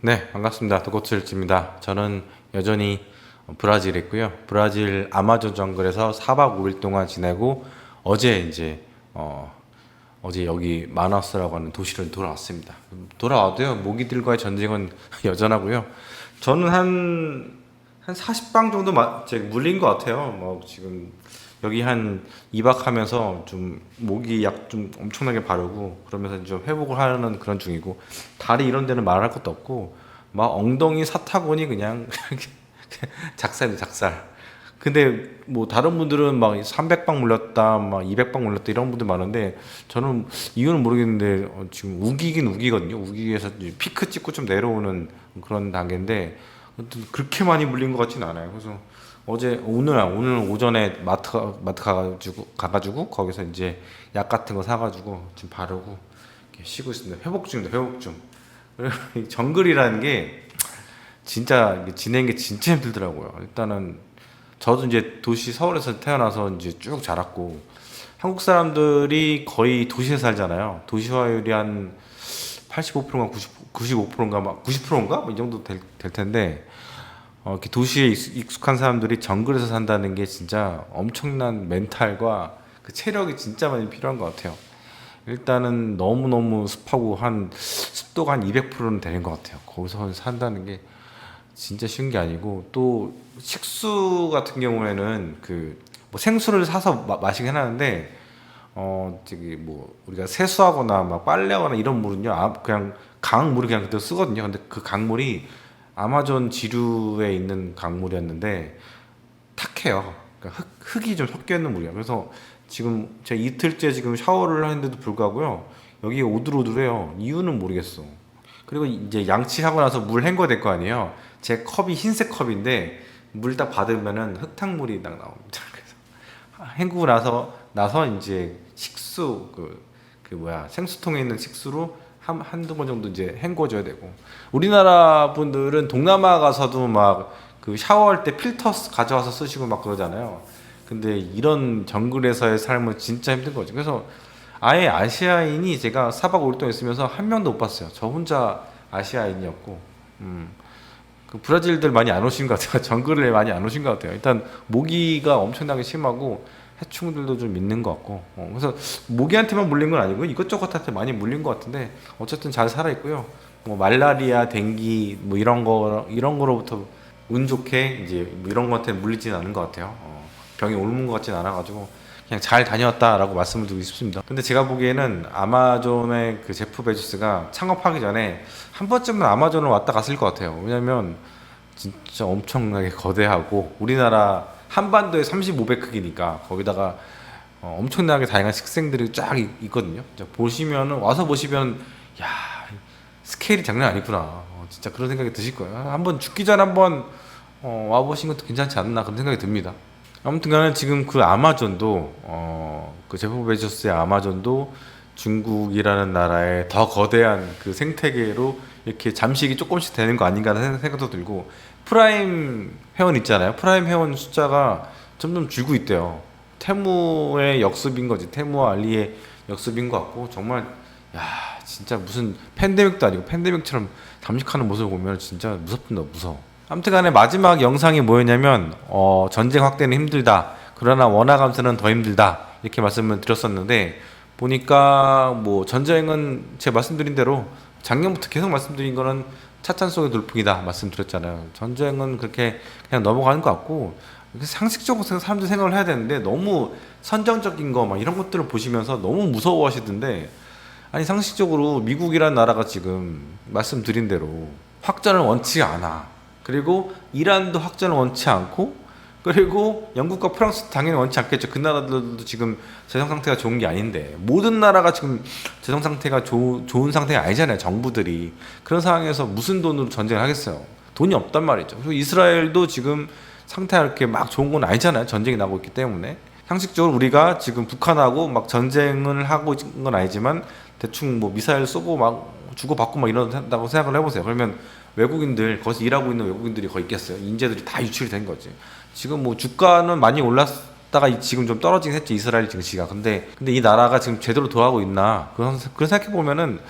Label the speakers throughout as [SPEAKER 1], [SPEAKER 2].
[SPEAKER 1] 네, 반갑습니다. 도코츠일지입니다. 저는 여전히 브라질에 있고요. 브라질 아마존 정글에서 4박 5일 동안 지내고 어제 어제 여기 마나스라고 하는 도시를 돌아왔습니다. 돌아와도요, 모기들과의 전쟁은 여전하고요. 저는 한 40방 정도 물린 것 같아요. 뭐 지금 여기 한 2박 하면서 좀 모기 약 좀 엄청나게 바르고 그러면서 좀 회복을 하는 그런 중이고, 다리 이런 데는 말할 것도 없고 막 엉덩이 사타구니 그냥 작살이죠, 작살. 근데 뭐 다른 분들은 막 300방 물렸다, 막 200방 물렸다 이런 분들 많은데 저는 이유는 모르겠는데 지금 우기긴 우기거든요. 우기에서 이제 피크 찍고 좀 내려오는 그런 단계인데 아무튼 그렇게 많이 물린 것 같지는 않아요. 그래서 오늘 오전에 마트 가가지고 거기서 이제 약 같은 거 사가지고 지금 바르고 이렇게 쉬고 있습니다. 회복 중입니다. 회복 중. 이 정글이라는 게 진짜 이게 지내는 게 진짜 힘들더라고요. 일단은 저도 이제 도시 서울에서 태어나서 이제 쭉 자랐고, 한국 사람들이 거의 도시에 살잖아요. 도시화율이 한 85%인가 95%인가 막 90%인가 이 정도 될 텐데, 이렇게 도시에 익숙한 사람들이 정글에서 산다는 게 진짜 엄청난 멘탈과 그 체력이 진짜 많이 필요한 것 같아요. 일단은 너무너무 습하고 한 습도가 한 200%는 되는 것 같아요. 거기서 산다는 게 진짜 쉬운 게 아니고, 또 식수 같은 경우에는 그 뭐 생수를 사서 마시긴 하는데 저기 뭐 우리가 세수하거나 막 빨래하거나 이런 물은요, 그냥 강물을 그냥 그대로 쓰거든요. 근데 그 강물이 아마존 지류에 있는 강물이었는데 탁해요. 그러니까 흙이 좀 섞여 있는 물이야. 그래서 지금 제가 이틀째 지금 샤워를 하는데도 불구하고요, 여기 오들오들해요. 이유는 모르겠어. 그리고 이제 양치하고 나서 물 헹궈야 될 거 아니에요. 제 컵이 흰색 컵인데 물 딱 받으면은 흙탕물이 딱 나옵니다. 그래서 헹구고 나서 이제 식수 그 뭐야 생수통에 있는 식수로 한두 번 정도 이제 헹궈줘야 되고, 우리나라 분들은 동남아 가서도 막 그 샤워할 때 필터 가져와서 쓰시고 막 그러잖아요. 근데 이런 정글에서의 삶은 진짜 힘든 거죠. 그래서 아예 아시아인이 제가 4박 5일 동안 있으면서 한 명도 못 봤어요. 저 혼자 아시아인이었고, 그 브라질들 많이 안 오신 것 같아요. 정글에 많이 안 오신 것 같아요. 일단 모기가 엄청나게 심하고 해충들도 좀 있는 것 같고, 그래서 모기한테만 물린 건 아니고 이것저것한테 많이 물린 것 같은데 어쨌든 잘 살아 있고요. 뭐 말라리아, 댕기 뭐 이런 거로부터 운 좋게 이제 뭐 이런 거한테 물리지는 않은 것 같아요. 병이 옮은 것 같지는 않아가지고 그냥 잘 다녀왔다라고 말씀을 드리고 싶습니다. 근데 제가 보기에는 아마존의 그 제프 베조스가 창업하기 전에 한 번쯤은 아마존을 왔다 갔을 것 같아요. 왜냐면 진짜 엄청나게 거대하고 우리나라 한반도의 35배 크기니까 거기다가 엄청나게 다양한 식생들이 쫙 있거든요. 보시면은 와서 보시면 야, 스케일이 장난 아니구나. 진짜 그런 생각이 드실 거예요. 한번 죽기 전에 한번 와보신 것도 괜찮지 않나 그런 생각이 듭니다. 아무튼간에 지금 그 아마존도 그 제프 베조스의 아마존도 중국이라는 나라의 더 거대한 그 생태계로 이렇게 잠식이 조금씩 되는 거 아닌가 하는 생각도 들고, 프라임 회원 있잖아요. 프라임 회원 숫자가 점점 줄고 있대요. 테무의 역습인 거지. 테무와 알리의 역습인 것 같고, 정말 야 진짜 무슨 팬데믹도 아니고 팬데믹처럼 잠식하는 모습을 보면 진짜 무섭습니다. 무서워. 아무튼간에 마지막 영상이 뭐였냐면 전쟁 확대는 힘들다, 그러나 원화 감소는 더 힘들다, 이렇게 말씀을 드렸었는데, 보니까 뭐 전쟁은 제가 말씀드린 대로 작년부터 계속 말씀드린 거는 차찬 속의 돌풍이다 말씀드렸잖아요. 전쟁은 그렇게 그냥 넘어가는 것 같고, 상식적으로 사람들이 생각을 해야 되는데 너무 선정적인 거 막 이런 것들을 보시면서 너무 무서워하시던데, 아니 상식적으로 미국이라는 나라가 지금 말씀드린 대로 확전을 원치 않아. 그리고 이란도 확전을 원치 않고, 그리고 영국과 프랑스도 당연히 원치 않겠죠. 그 나라들도 지금 재정 상태가 좋은 게 아닌데, 모든 나라가 지금 재정 상태가 좋은 상태가 아니잖아요. 정부들이. 그런 상황에서 무슨 돈으로 전쟁을 하겠어요. 돈이 없단 말이죠. 그리고 이스라엘도 지금 상태가 이렇게 막 좋은 건 아니잖아요. 전쟁이 나고 있기 때문에. 상식적으로 우리가 지금 북한하고 막 전쟁을 하고 있는 건 아니지만 대충 뭐 미사일 쏘고 막 주고받고 막 이런다고 생각을 해보세요. 그러면 외국인들, 거기서 일하고 있는 외국인들이 거의 있겠어요. 인재들이 다 유출이 된 거지. 지금 뭐 주가는 많이 다가 지금 좀 떨어지긴 했지, 이스라엘 증시가. 근데 이 나라가 지금 제대로 돌아가고 있나, 그런 생각해 보면은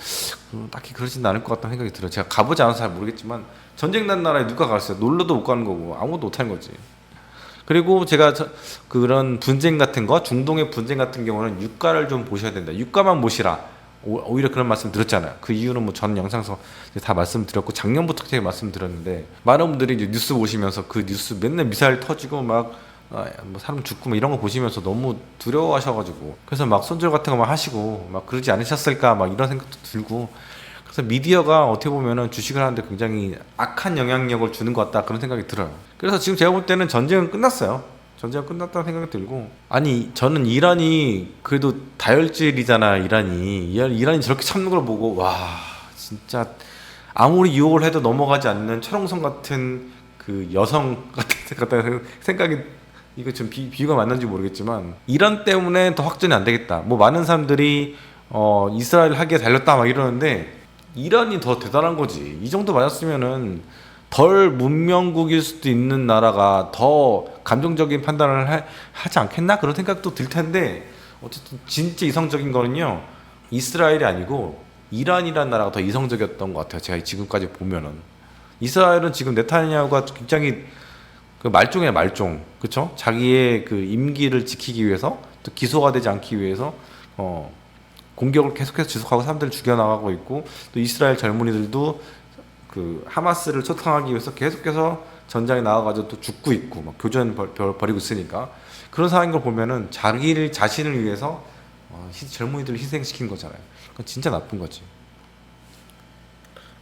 [SPEAKER 1] 딱히 그러진 않을 것 같다는 생각이 들어요. 제가 가보지 않아서 잘 모르겠지만 전쟁 난 나라에 누가 가겠어요? 놀러도 못 가는 거고 아무것도 못 하는 거지. 그리고 제가 그런 분쟁 같은 거, 중동의 분쟁 같은 경우는 유가를 좀 보셔야 된다. 유가만 보시라. 오히려 그런 말씀 드렸잖아요. 그 이유는 뭐 저는 영상에서 다 말씀드렸고, 작년부터 제가 말씀드렸는데, 많은 분들이 이제 뉴스 보시면서 그 뉴스 맨날 미사일 터지고 막 뭐 사람 죽고 막 이런 거 보시면서 너무 두려워하셔가지고, 그래서 막 손절 같은 거만 하시고 막 그러지 않으셨을까 막 이런 생각도 들고. 그래서 미디어가 어떻게 보면은 주식을 하는데 굉장히 악한 영향력을 주는 것 같다, 그런 생각이 들어요. 그래서 지금 제가 볼 때는 전쟁은 끝났어요. 전쟁은 끝났다는 생각이 들고, 아니 저는 이란이 그래도 다혈질이잖아. 이란이 저렇게 참는 걸 보고, 와 진짜 아무리 유혹을 해도 넘어가지 않는 철옹성 같은 그 여성 같은 생각이, 이거 좀 비유가 맞는지 모르겠지만, 이란 때문에 더 확전이 안 되겠다. 뭐 많은 사람들이 이스라엘 하기에 달렸다 막 이러는데, 이란이 더 대단한 거지. 이 정도 맞았으면은 덜 문명국일 수도 있는 나라가 더 감정적인 판단을 하지 않겠나, 그런 생각도 들 텐데, 어쨌든 진짜 이성적인 거는요, 이스라엘이 아니고 이란이라는 나라가 더 이성적이었던 것 같아요. 제가 지금까지 보면은 이스라엘은 지금 네타냐후가 굉장히 그 말종이야, 말종. 그쵸? 자기의 그 임기를 지키기 위해서, 또 기소가 되지 않기 위해서 공격을 계속해서 지속하고 사람들을 죽여나가고 있고, 또 이스라엘 젊은이들도 그 하마스를 초탕하기 위해서 계속해서 전장에 나와가지고 또 죽고 있고, 막 교전 벌이고 있으니까, 그런 상황인 걸 보면은 자신을 위해서 젊은이들을 희생시킨 거잖아요. 그건 진짜 나쁜 거지.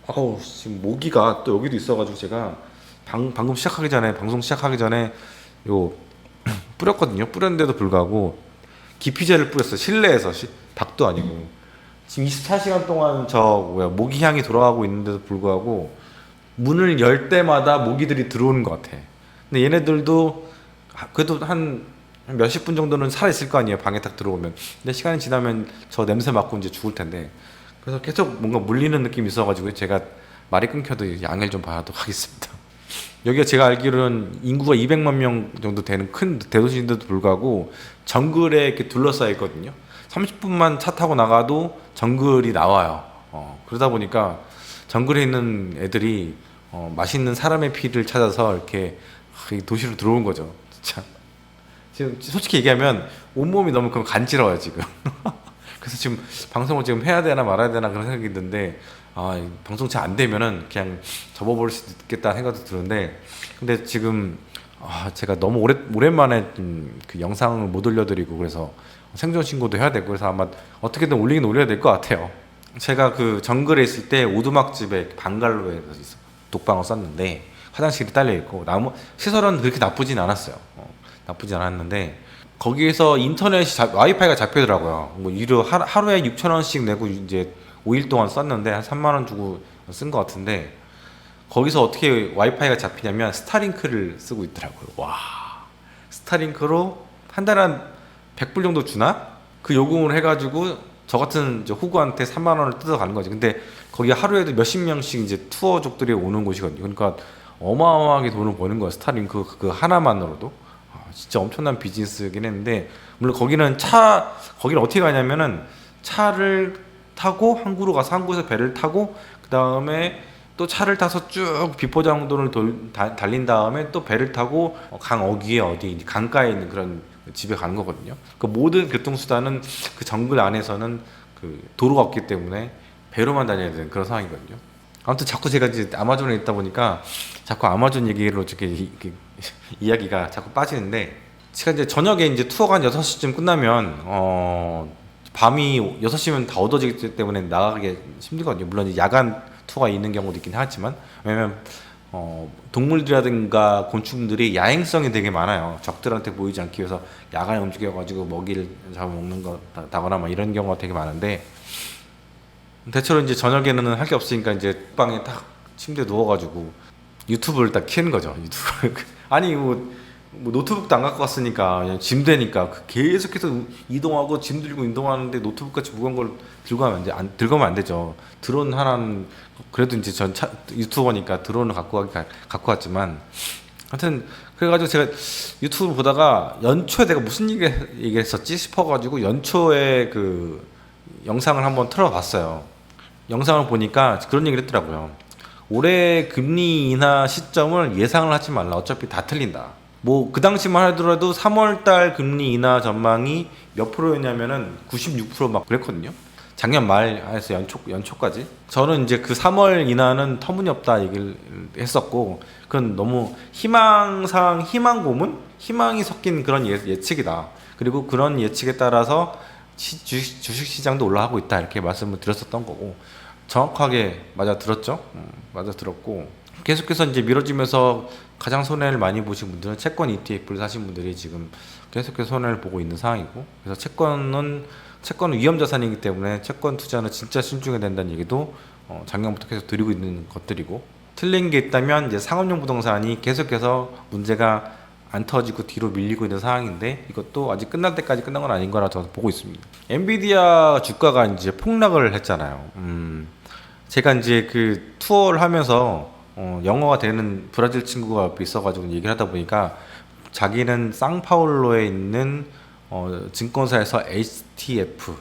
[SPEAKER 1] 아우, 지금 모기가 또 여기도 있어가지고 제가 방금 시작하기 전에, 방송 시작하기 전에 요 뿌렸거든요. 뿌렸는데도 불구하고 기피제를 뿌렸어요. 실내에서, 밖도 아니고. 지금 24시간 동안 모기향이 돌아가고 있는데도 불구하고 문을 열 때마다 모기들이 들어오는 것 같아. 근데 얘네들도 그래도 한 몇십 분 정도는 살아있을 거 아니에요, 방에 딱 들어오면. 근데 시간이 지나면 저 냄새 맡고 이제 죽을 텐데, 그래서 계속 뭔가 물리는 느낌이 있어가지고 제가 말이 끊겨도 양해를 좀 바라도록 하겠습니다. 여기가 제가 알기로는 인구가 200만 명 정도 되는 큰 대도시인데도 불구하고 정글에 이렇게 둘러싸여 있거든요. 30분만 차 타고 나가도 정글이 나와요. 그러다 보니까 정글에 있는 애들이 맛있는 사람의 피를 찾아서 이렇게 도시로 들어온 거죠. 진짜. 지금 솔직히 얘기하면 온몸이 너무 간지러워요 지금. 그래서 지금 방송을 지금 해야 되나 말아야 되나 그런 생각이 드는데, 방송 잘 안 되면은 그냥 접어버릴 수도 있겠다 생각도 드는데, 근데 지금 제가 너무 오랜만에 그 영상을 못 올려드리고, 그래서 생존 신고도 해야 되고, 그래서 아마 어떻게든 올리긴 올려야 될 것 같아요. 제가 그 정글에 있을 때 오두막집에 방갈로에 독방을 썼는데 화장실이 딸려 있고, 시설은 그렇게 나쁘진 않았어요. 나쁘진 않았는데 거기에서 인터넷이 와이파이가 잡히더라고요. 뭐 하루에 6,000원씩 내고 이제 5일 동안 썼는데 한 3만 원 주고 쓴 것 같은데, 거기서 어떻게 와이파이가 잡히냐면 스타링크를 쓰고 있더라고요. 와, 스타링크로 한 달에 한 100불 정도 주나? 그 요금을 해가지고 저 같은 호구한테 3만 원을 뜯어가는 거지. 근데 거기 하루에도 몇십 명씩 이제 투어족들이 오는 곳이거든요. 그러니까 어마어마하게 돈을 버는 거예요, 스타링크 그 하나만으로도. 진짜 엄청난 비즈니스긴 했는데, 물론 거기는 어떻게 가냐면은 차를 타고 항구로 가서 항구에서 배를 타고, 그 다음에 또 차를 타서 쭉 비포장도를 달린 다음에 또 배를 타고 강 어귀에 어디 강가에 있는 그런 집에 가는 거거든요. 그 모든 교통수단은 그 정글 안에서는 그 도로가 없기 때문에 배로만 다녀야 되는 그런 상황이거든요. 아무튼 자꾸 제가 이제 아마존에 있다 보니까 자꾸 아마존 얘기로 이렇게 이야기가 자꾸 빠지는데, 제가 이제 저녁에 이제 투어가 한 6시쯤 끝나면 밤이 6시면 다 어두워지기 때문에 나가기 힘들거든요. 물론 이제 야간 투어가 있는 경우도 있긴 하지만, 왜냐면 동물들이라든가 곤충들이 야행성이 되게 많아요. 적들한테 보이지 않기 위해서 야간에 움직여가지고 먹이를 잡아먹는 거다거나 막 이런 경우가 되게 많은데, 대체로 이제 저녁에는 할 게 없으니까 이제 방에 딱 침대에 누워가지고 유튜브를 딱 키는 거죠. 유튜브. 아니 뭐 노트북도 안 갖고 갔으니까 그냥 짐 되니까 계속해서 이동하고 짐 들고 이동하는데 노트북 같이 무거운 걸 들고 가면 안 되죠. 드론 하나는 그래도 이제 전 유튜버니까 드론을 갖고 왔지만, 하여튼 그래가지고 제가 유튜브 보다가 연초에 내가 무슨 얘기했었지 싶어가지고 연초에 그 영상을 한번 틀어봤어요. 영상을 보니까 그런 얘기를 했더라고요. 올해 금리 인하 시점을 예상을 하지 말라. 어차피 다 틀린다. 뭐 그 당시만 하더라도 3월달 금리 인하 전망이 몇 프로였냐면은 96%막 그랬거든요. 작년 말에서 연초까지. 저는 이제 그 3월 인하는 터무니없다 얘기를 했었고, 그건 너무 희망 고문? 희망이 섞인 그런 예측이다. 그리고 그런 예측에 따라서 주식시장도 올라가고 있다. 이렇게 말씀을 드렸었던 거고, 정확하게 맞아 들었죠. 맞아 들었고, 계속해서 이제 미뤄지면서 가장 손해를 많이 보신 분들은 채권 ETF를 사신 분들이 지금 계속해서 손해를 보고 있는 상황이고, 그래서 채권은 위험 자산이기 때문에 채권 투자는 진짜 신중해야 된다는 얘기도 작년부터 계속 드리고 있는 것들이고, 틀린 게 있다면 이제 상업용 부동산이 계속해서 문제가 안 터지고 뒤로 밀리고 있는 상황인데, 이것도 아직 끝날 때까지 끝난 건 아닌 거라 저는 보고 있습니다. 엔비디아 주가가 이제 폭락을 했잖아요. 제가 이제 그 투어를 하면서 영어가 되는 브라질 친구가 옆에 있어가지고 얘기를 하다 보니까 자기는 상파울로에 있는 증권사에서 HTF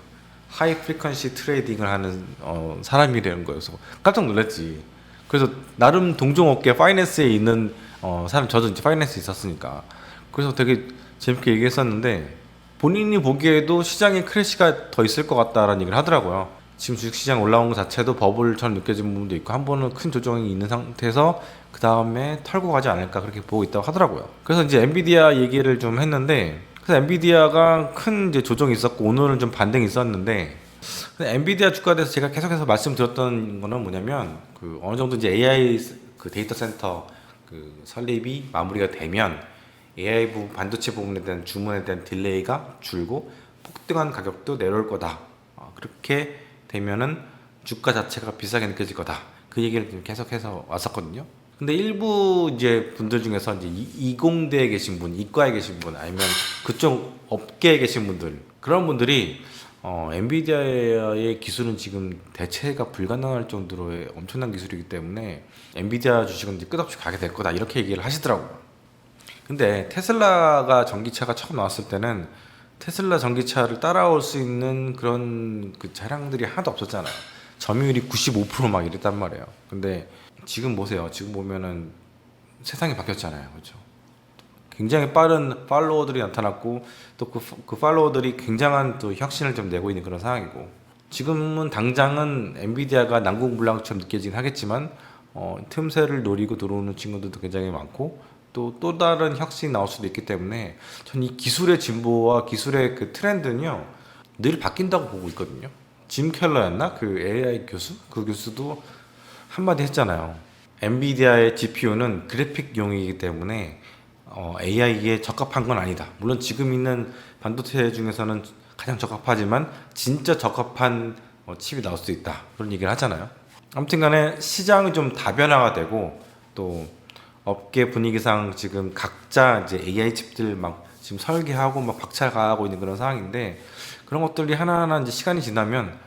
[SPEAKER 1] 하이 프리퀀시 트레이딩을 하는 사람이라는 거여서 깜짝 놀랐지. 그래서 나름 동종업계 파이낸스에 있는 사람, 저도 이제 파이낸스에 있었으니까 그래서 되게 재밌게 얘기했었는데, 본인이 보기에도 시장에 크래시가 더 있을 것 같다라는 얘기를 하더라고요. 지금 주식시장 올라온 것 자체도 버블처럼 느껴지는 부분도 있고, 한 번은 큰 조정이 있는 상태에서 그 다음에 털고 가지 않을까 그렇게 보고 있다고 하더라고요. 그래서 이제 엔비디아 얘기를 좀 했는데, 그래서 엔비디아가 큰 이제 조정이 있었고 오늘은 좀 반등이 있었는데, 엔비디아 주가에 대해서 제가 계속해서 말씀드렸던 거는 뭐냐면, 그 어느 정도 이제 AI 그 데이터 센터 그 설립이 마무리가 되면 AI 반도체 부분에 대한 주문에 대한 딜레이가 줄고 폭등한 가격도 내려올 거다. 그렇게 되면은 주가 자체가 비싸게 느껴질 거다. 그 얘기를 좀 계속해서 왔었거든요. 근데 일부 이제 분들 중에서 이제 이공대에 계신 분, 이과에 계신 분, 아니면 그쪽 업계에 계신 분들, 그런 분들이 엔비디아의 기술은 지금 대체가 불가능할 정도로의 엄청난 기술이기 때문에 엔비디아 주식은 이제 끝없이 가게 될 거다, 이렇게 얘기를 하시더라고요. 근데 테슬라가 전기차가 처음 나왔을 때는 테슬라 전기차를 따라올 수 있는 그런 그 차량들이 하나도 없었잖아요. 점유율이 95%막 이랬단 말이에요. 근데 지금 보세요. 지금 보면은 세상이 바뀌었잖아요. 그렇죠? 굉장히 빠른 팔로워들이 나타났고, 또 그 팔로워들이 굉장한 또 혁신을 좀 내고 있는 그런 상황이고, 지금은 당장은 엔비디아가 난공불락처럼 느껴지긴 하겠지만 틈새를 노리고 들어오는 친구들도 굉장히 많고, 또 다른 혁신이 나올 수도 있기 때문에 전 이 기술의 진보와 기술의 그 트렌드는요 늘 바뀐다고 보고 있거든요. 짐 켈러였나? 그 AI 교수? 그 교수도 한마디 했잖아요. 엔비디아의 GPU는 그래픽용이기 때문에 AI에 적합한 건 아니다. 물론 지금 있는 반도체 중에서는 가장 적합하지만 진짜 적합한 칩이 나올 수 있다. 그런 얘기를 하잖아요. 아무튼 간에 시장이 좀 다변화가 되고, 또 업계 분위기상 지금 각자 이제 AI 칩들 막 지금 설계하고 막 박차가하고 있는 그런 상황인데, 그런 것들이 하나하나 이제 시간이 지나면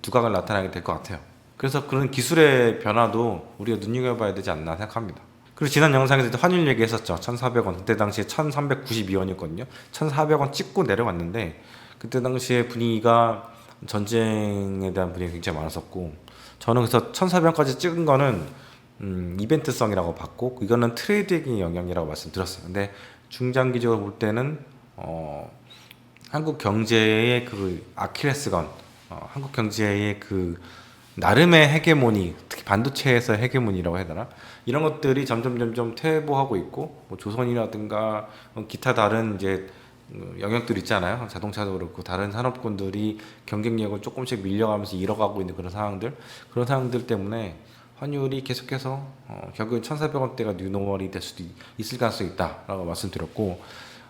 [SPEAKER 1] 두각을 나타나게 될 것 같아요. 그래서 그런 기술의 변화도 우리가 눈여겨봐야 되지 않나 생각합니다. 그리고 지난 영상에서 환율 얘기했었죠. 1,400원. 그때 당시에 1,392원이었거든요. 1,400원 찍고 내려왔는데, 그때 당시에 분위기가 전쟁에 대한 분위기가 굉장히 많았었고, 저는 그래서 1,400원까지 찍은 거는 이벤트성이라고 봤고, 이거는 트레이딩의 영향이라고 말씀드렸어요. 근데 중장기적으로 볼 때는 한국 경제의 그 아킬레스건, 한국 경제의 그 나름의 헤게모니, 특히 반도체에서 헤게모니라고 해야 되나? 이런 것들이 점점 퇴보하고 있고, 뭐 조선이라든가 기타 다른 이제 영역들 있잖아요. 자동차도 그렇고 다른 산업군들이 경쟁력을 조금씩 밀려가면서 잃어가고 있는 그런 상황들 때문에 환율이 계속해서 결국엔 1,400원대가 뉴노멀이 될 수도 있을 가능성이 있다라고 말씀드렸고,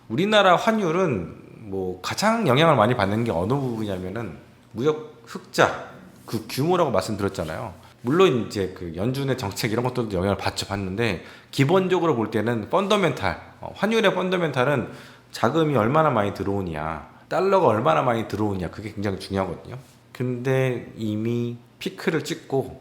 [SPEAKER 1] 우리나라 환율은 뭐 가장 영향을 많이 받는 게 어느 부분이냐면은 무역 흑자 그 규모라고 말씀드렸잖아요. 물론 이제 그 연준의 정책 이런 것들도 영향을 받는데, 기본적으로 볼 때는 펀더멘탈, 환율의 펀더멘탈은 자금이 얼마나 많이 들어오냐, 달러가 얼마나 많이 들어오냐, 그게 굉장히 중요하거든요. 근데 이미 피크를 찍고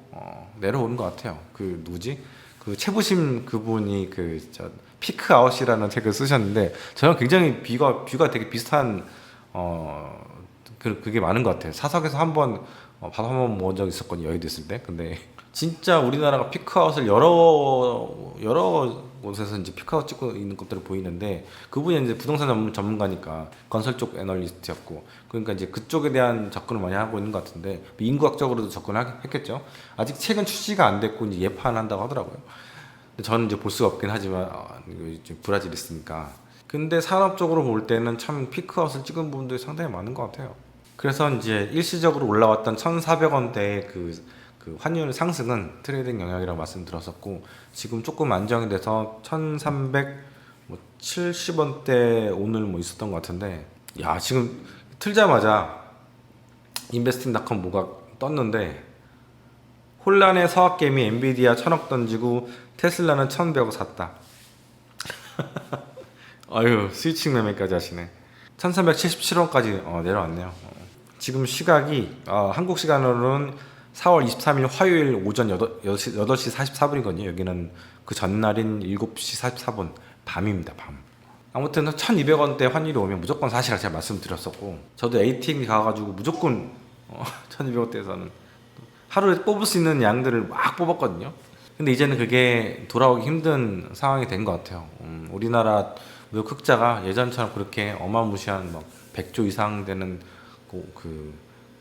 [SPEAKER 1] 내려오는 것 같아요. 그 누구지? 그 그 최부심 그분이 그 저 피크 아웃이라는 책을 쓰셨는데 저는 굉장히 뷰가 되게 비슷한 그게 많은 것 같아요. 사석에서 한번 밥 한 번 먹은 적 있었거든요. 여의도 있을 때. 근데 진짜 우리나라가 피크아웃을 여러 곳에서 이제 피크아웃 찍고 있는 것들을 보이는데 그분이 이제 부동산 전문가니까 건설 쪽 애널리스트였고 그러니까 이제 그쪽에 대한 접근을 많이 하고 있는 것 같은데 인구학적으로도 접근했겠죠. 아직 책은 출시가 안 됐고 이제 예판한다고 하더라고요. 근데 저는 이제 볼 수가 없긴 하지만 이거 이제 브라질 있으니까. 근데 산업적으로 볼 때는 참 피크아웃을 찍은 부분들이 상당히 많은 것 같아요. 그래서 이제 일시적으로 올라왔던 1,400원대의 그 환율 상승은 트레이딩 영역이라고 말씀드렸었고 지금 조금 안정이 돼서 1,370원대 오늘 뭐 있었던 것 같은데 야 지금 틀자마자 인베스팅닷컴 뭐가 떴는데 혼란의 서학개미 엔비디아 1,000억 던지고 테슬라는 1,100억 샀다. 아유 스위칭 매매까지 하시네. 1,377원까지 내려왔네요. 지금 시각이 한국 시간으로는 4월 23일 화요일 오전 8시 44분이거든요. 여기는 그 전날인 7시 44분 밤입니다. 밤. 아무튼 1,200원대 환율이 오면 무조건 사시라 제가 말씀드렸었고 저도 ATM 가가지고 무조건 1,200원대에서는 하루에 뽑을 수 있는 양들을 막 뽑았거든요. 근데 이제는 그게 돌아오기 힘든 상황이 된 것 같아요. 우리나라 무역 흑자가 예전처럼 그렇게 어마무시한 막 100조 이상 되는 그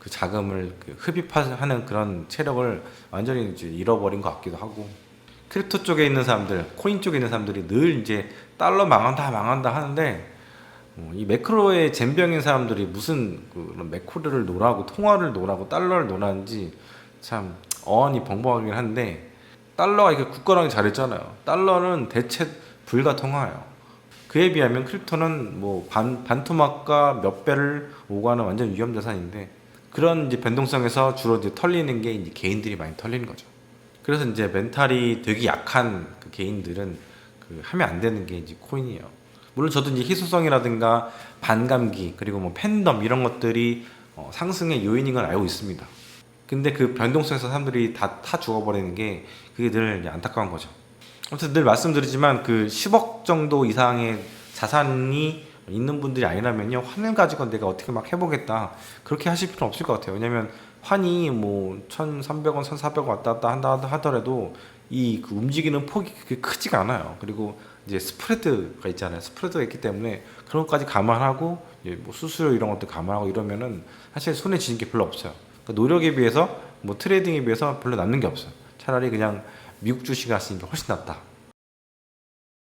[SPEAKER 1] 자금을 흡입하는 그런 체력을 완전히 이제 잃어버린 것 같기도 하고 크립토 쪽에 있는 사람들, 코인 쪽에 있는 사람들이 늘 이제 달러 망한다 하는데 이 매크로의 젬병인 사람들이 무슨 그런 매크로를 노라고 통화를 노라고 달러를 노라는지 참 어안이 벙벙하긴 한데 달러가 이렇게 굳건하게 잘했잖아요. 달러는 대체 불가통화예요. 그에 비하면 크립토는 뭐 반토막과 몇 배를 오가는 완전 위험 자산인데 그런 이제 변동성에서 주로 이제 털리는 게 이제 개인들이 많이 털리는 거죠. 그래서 이제 멘탈이 되게 약한 그 개인들은 하면 안 되는 게 이제 코인이에요. 물론 저도 이제 희소성이라든가 반감기 그리고 뭐 팬덤 이런 것들이 상승의 요인인 걸 알고 있습니다. 근데 그 변동성에서 사람들이 다 죽어버리는 게 그게 늘 안타까운 거죠. 아무튼 늘 말씀드리지만 그 10억 정도 이상의 자산이 있는 분들이 아니라면요 환을 가지고 내가 어떻게 막 해보겠다 그렇게 하실 필요는 없을 것 같아요. 왜냐면 환이 뭐 1,300원, 1,400원 왔다 갔다 한다 하더라도 그 움직이는 폭이 그렇게 크지가 않아요. 그리고 이제 스프레드가 있잖아요. 스프레드가 있기 때문에 그런 것까지 감안하고 뭐 수수료 이런 것도 감안하고 이러면은 사실 손에 쥐는 게 별로 없어요. 그러니까 노력에 비해서 뭐 트레이딩에 비해서 별로 남는 게 없어요. 차라리 그냥 미국 주식을 하시는 게 훨씬 낫다.